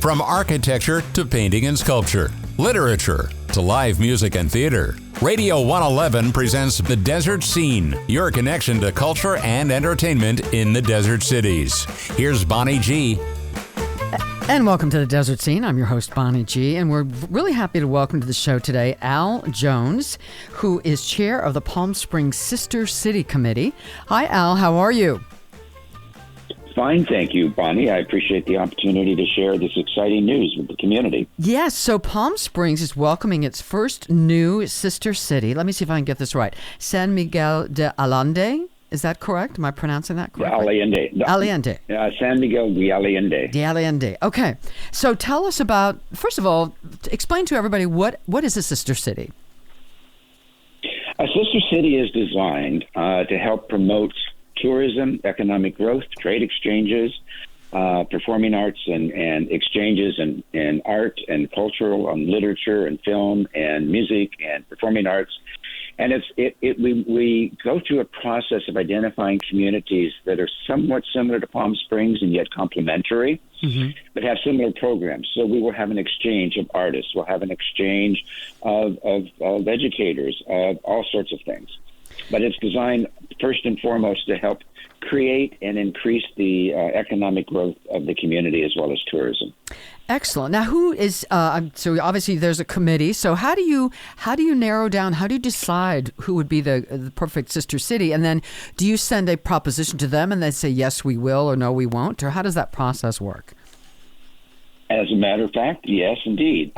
From architecture to painting and sculpture, literature to live music and theater, Radio 111 presents The Desert Scene, your connection to culture and entertainment in the desert cities. Here's Bonnie G. And welcome to The Desert Scene. I'm your host, Bonnie G. And we're really happy to welcome to the show today Al Jones, who is chair of the Palm Springs Sister City Committee. Hi, Al. How are you? Fine, thank you, Bonnie. I appreciate the opportunity to share this exciting news with the community. Yes, so Palm Springs is welcoming its first new sister city. Let me see if I can get this right. San Miguel de Allende. Is that correct? Am I pronouncing that correctly? Allende. Allende. San Miguel de Allende. De Allende. Okay. So tell us about, first of all, explain to everybody what is a sister city? A sister city is designed to help promote tourism, economic growth, trade exchanges, performing arts and exchanges in art and cultural and literature and film and music and performing arts. And we go through a process of identifying communities that are somewhat similar to Palm Springs and yet complementary, but have similar programs. So we will have an exchange of artists. We'll have an exchange of educators, of all sorts of things. But it's designed first and foremost to help create and increase the economic growth of the community as well as tourism. Excellent. Now, who is so obviously there's a committee. So how do you narrow down? How do you decide who would be the perfect sister city? And then do you send a proposition to them and they say yes we will or no we won't? Or how does that process work? As a matter of fact, yes, indeed.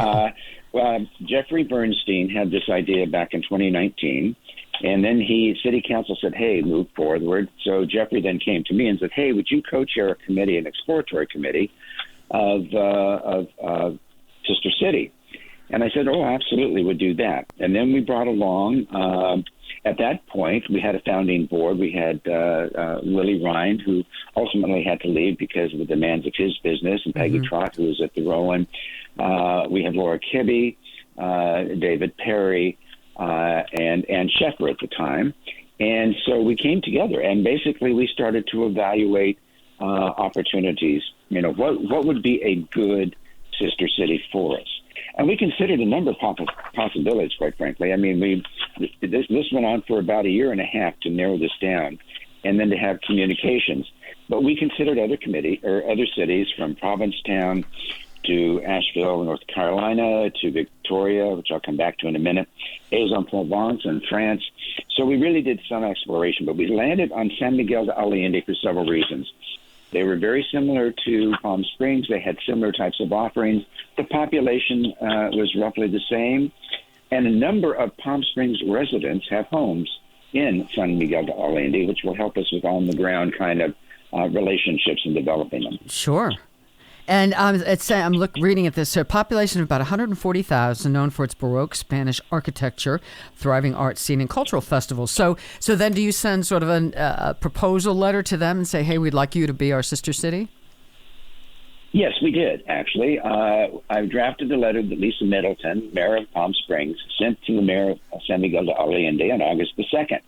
Jeffrey Bernstein had this idea back in 2019. And then city council said, hey, move forward. So Jeffrey then came to me and said, hey, would you co-chair a committee, an exploratory committee of Sister City? And I said, oh, absolutely, would do that. And then we brought along, at that point, we had a founding board. We had Willie Rind, who ultimately had to leave because of the demands of his business, and Peggy Trott, who was at the Rowan. We had Laura Kibbe, David Perry, and Sheffer at the time. And so we came together and basically we started to evaluate opportunities. You know, what would be a good sister city for us? And we considered a number of possibilities, quite frankly. I mean, this went on for about a year and a half to narrow this down and then to have communications. But we considered other cities from Provincetown to Asheville, North Carolina, to Victoria, which I'll come back to in a minute, Aix-en-Provence in France. So we really did some exploration, but we landed on San Miguel de Allende for several reasons. They were very similar to Palm Springs. They had similar types of offerings. The population was roughly the same, and a number of Palm Springs residents have homes in San Miguel de Allende, which will help us with on-the-ground kind of relationships and developing them. Sure. And I'm reading at this. So population of about 140,000, known for its baroque Spanish architecture, thriving art scene, and cultural festivals. So then do you send sort of a proposal letter to them and say, hey, we'd like you to be our sister city? Yes, we did, actually. I drafted a letter that Lisa Middleton, mayor of Palm Springs, sent to the mayor of San Miguel de Allende on August the 2nd.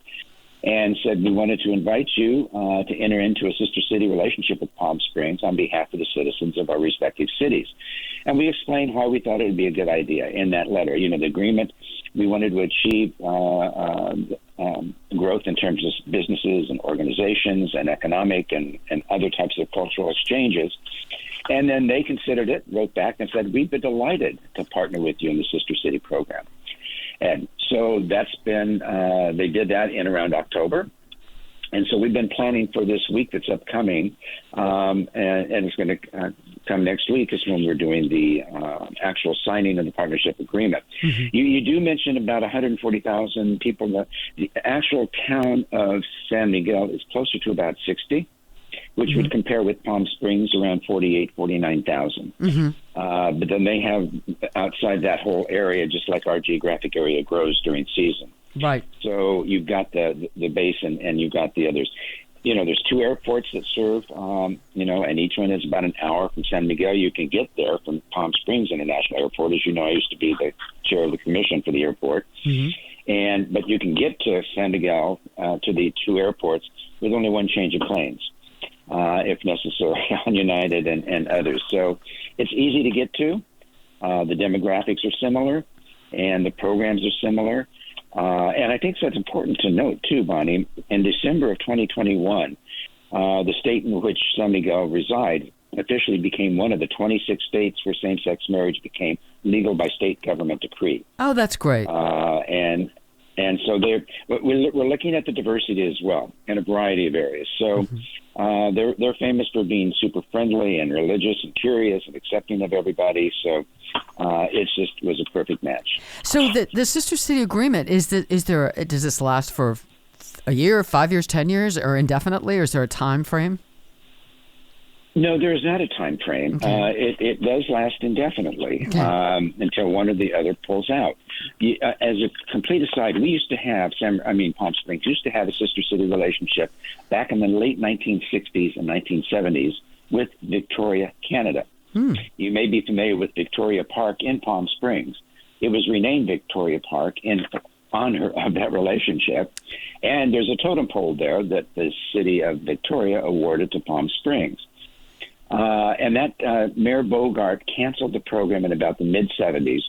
And said we wanted to invite you to enter into a sister city relationship with Palm Springs on behalf of the citizens of our respective cities. And we explained why we thought it would be a good idea in that letter. You know, the agreement, we wanted to achieve growth in terms of businesses and organizations and economic and other types of cultural exchanges. And then they considered it, wrote back and said, we'd be delighted to partner with you in the Sister City program. And so that's been, they did that in around October. And so we've been planning for this week that's upcoming, and it's going to come next week is when we're doing the actual signing of the partnership agreement. You do mention about 140,000 people. The actual town of San Miguel is closer to about 60, which would compare with Palm Springs around 49,000. But then they have outside that whole area, just like our geographic area grows during season. Right. So you've got the basin and you've got the others. You know, there's two airports that serve, and each one is about an hour from San Miguel. You can get there from Palm Springs International Airport. As you know, I used to be the chair of the commission for the airport. But you can get to San Miguel, to the two airports, with only one change of planes. if necessary, on United and others. So it's easy to get to. The demographics are similar, and the programs are similar. And I think that's important to note, too, Bonnie. In December of 2021, the state in which San Miguel resides officially became one of the 26 states where same-sex marriage became legal by state government decree. Oh, that's great. And so we're looking at the diversity as well in a variety of areas. So they're famous for being super friendly and religious and curious and accepting of everybody. So it just was a perfect match. So the Sister City Agreement, does this last for a year, 5 years, 10 years, or indefinitely, or is there a time frame? No, there's not a time frame. Okay. It does last indefinitely until one or the other pulls out. As a complete aside, we used to have, Palm Springs used to have a sister city relationship back in the late 1960s and 1970s with Victoria, Canada. You may be familiar with Victoria Park in Palm Springs. It was renamed Victoria Park in honor of that relationship. And there's a totem pole there that the city of Victoria awarded to Palm Springs. And that Mayor Bogart canceled the program in about the mid-'70s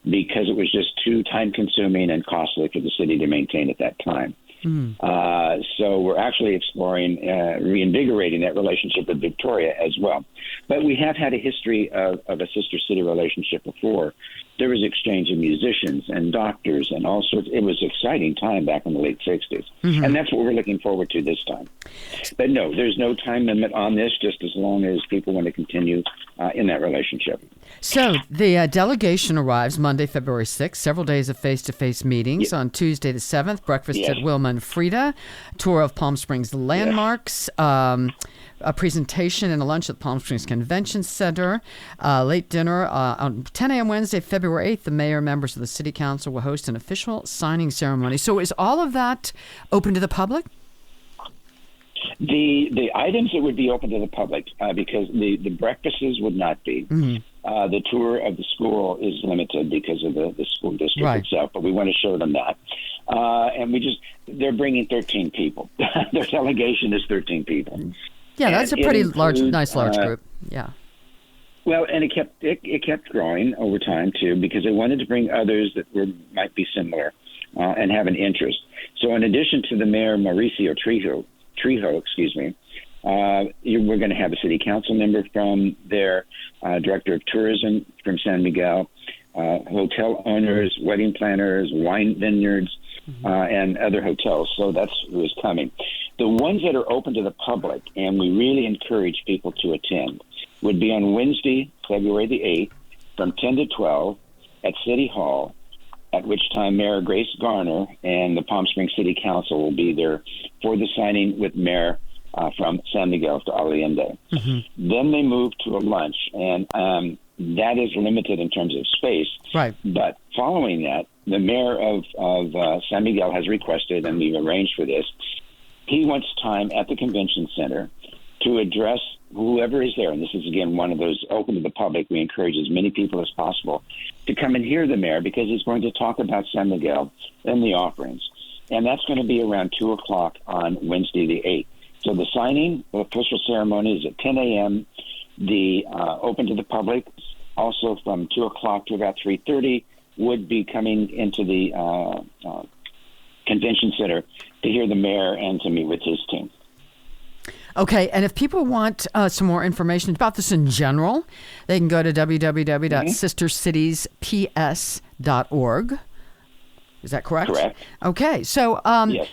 because it was just too time-consuming and costly for the city to maintain at that time. So we're actually exploring reinvigorating that relationship with Victoria as well. But we have had a history of a sister city relationship before. There was exchange of musicians and doctors and all sorts. It was an exciting time back in the late 60s. And that's what we're looking forward to this time. But no, there's no time limit on this, just as long as people want to continue in that relationship. So the delegation arrives Monday, February 6th, several days of face-to-face meetings. On Tuesday the 7th, breakfast at Wilma and Frida, tour of Palm Springs landmarks, a presentation and a lunch at Palm Springs Convention Center, late dinner. On 10 a.m. Wednesday, February 8th, the mayor and members of the city council will host an official signing ceremony. So is all of that open to the public? The items that would be open to the public, because the breakfasts would not be. The tour of the school is limited because of the school district itself, but we want to show them that. And they're bringing 13 people. Their delegation is 13 people. Yeah, that's and a pretty nice large group. Yeah. Well, and it kept growing over time too, because they wanted to bring others that might be similar and have an interest. So in addition to the mayor Mauricio Trejo, we're going to have a city council member from there, director of tourism from San Miguel, hotel owners, wedding planners, wine vineyards, and other hotels. So that's who's coming. The ones that are open to the public, and we really encourage people to attend, would be on Wednesday, February the 8th, from 10 to 12 at City Hall, at which time Mayor Grace Garner and the Palm Springs City Council will be there for the signing with Mayor from San Miguel to Allende. Then they move to a lunch, and that is limited in terms of space. Right. But following that, the mayor of San Miguel has requested, and we've arranged for this, he wants time at the convention center to address whoever is there. And this is, again, one of those open to the public. We encourage as many people as possible to come and hear the mayor, because he's going to talk about San Miguel and the offerings. And that's going to be around 2 o'clock on Wednesday the 8th. So the signing, the official ceremony is at 10 a.m. The open to the public, also from 2 o'clock to about 3:30, would be coming into the convention center to hear the mayor and to meet with his team. Okay, and if people want some more information about this in general, they can go to www.sistercitiesps.org. Is that correct? Correct. Okay, so yes.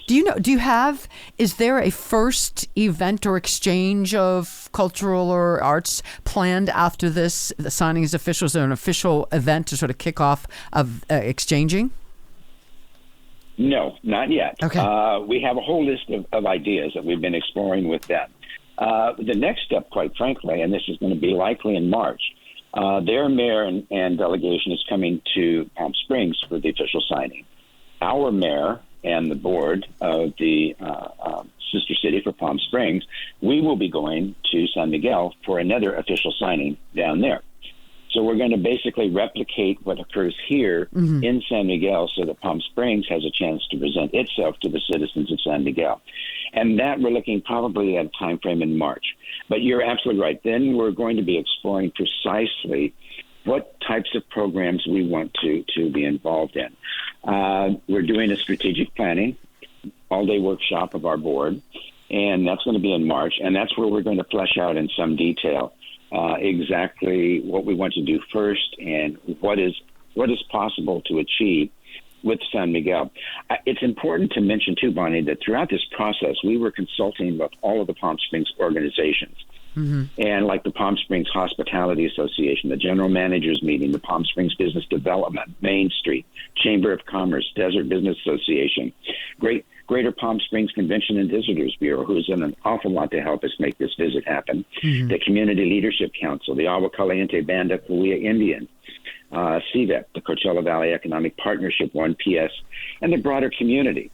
Is there a first event or exchange of cultural or arts planned after this, the signing is official? Is there an official event to sort of kick off of exchanging? No, not yet. Okay. We have a whole list of ideas that we've been exploring with them. The next step, quite frankly, and this is going to be likely in March, their mayor and delegation is coming to Palm Springs for the official signing. Our mayor and the board of the sister city for Palm Springs, we will be going to San Miguel for another official signing down there. So we're going to basically replicate what occurs here in San Miguel so that Palm Springs has a chance to present itself to the citizens of San Miguel. And that we're looking probably at a time frame in March. But you're absolutely right. Then we're going to be exploring precisely what types of programs we want to be involved in. We're doing a strategic planning all-day workshop of our board, and that's going to be in March. And that's where we're going to flesh out in some detail exactly what we want to do first and what is possible to achieve with San Miguel. It's important to mention, too, Bonnie, that throughout this process, we were consulting with all of the Palm Springs organizations. Mm-hmm. And like the Palm Springs Hospitality Association, the General Managers Meeting, the Palm Springs Business Development, Main Street, Chamber of Commerce, Desert Business Association, Greater Palm Springs Convention and Visitors Bureau, who's done an awful lot to help us make this visit happen, mm-hmm. the Community Leadership Council, the Agua Caliente Banda Cahuilla Indian, CVEP, the Coachella Valley Economic Partnership, 1PS, and the broader community.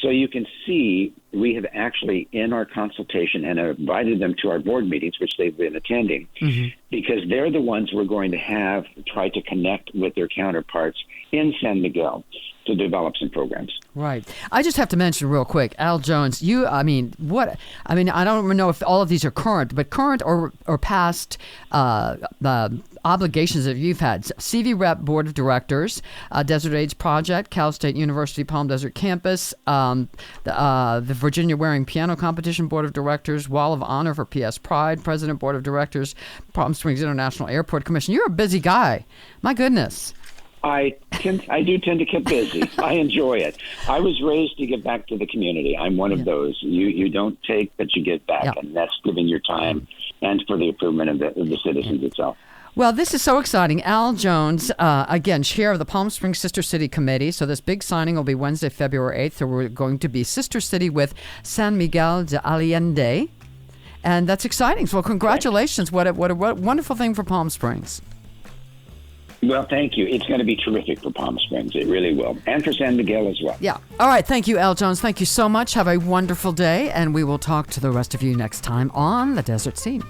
So you can see we have actually, in our consultation, and invited them to our board meetings, which they've been attending, mm-hmm. because they're the ones we're going to try to connect with their counterparts in San Miguel to develop some programs. Right. I just have to mention real quick, Al Jones, I don't know if all of these are current, but current or past obligations that you've had. CV Rep Board of Directors, Desert AIDS Project, Cal State University Palm Desert Campus, the Virginia Wearing Piano Competition Board of Directors, Wall of Honor for PS Pride, President Board of Directors, Palm Springs International Airport Commission. You're a busy guy. My goodness. I do tend to get busy. I enjoy it. I was raised to give back to the community. I'm one of those. You don't take, but you give back, and that's giving your time and for the improvement of the citizens itself. Well, this is so exciting. Al Jones, again, chair of the Palm Springs Sister City Committee. So this big signing will be Wednesday, February 8th. So we're going to be Sister City with San Miguel de Allende. And that's exciting. So congratulations. What a wonderful thing for Palm Springs. Well, thank you. It's going to be terrific for Palm Springs. It really will. And for San Miguel as well. Yeah. All right. Thank you, Al Jones. Thank you so much. Have a wonderful day. And we will talk to the rest of you next time on The Desert Scene.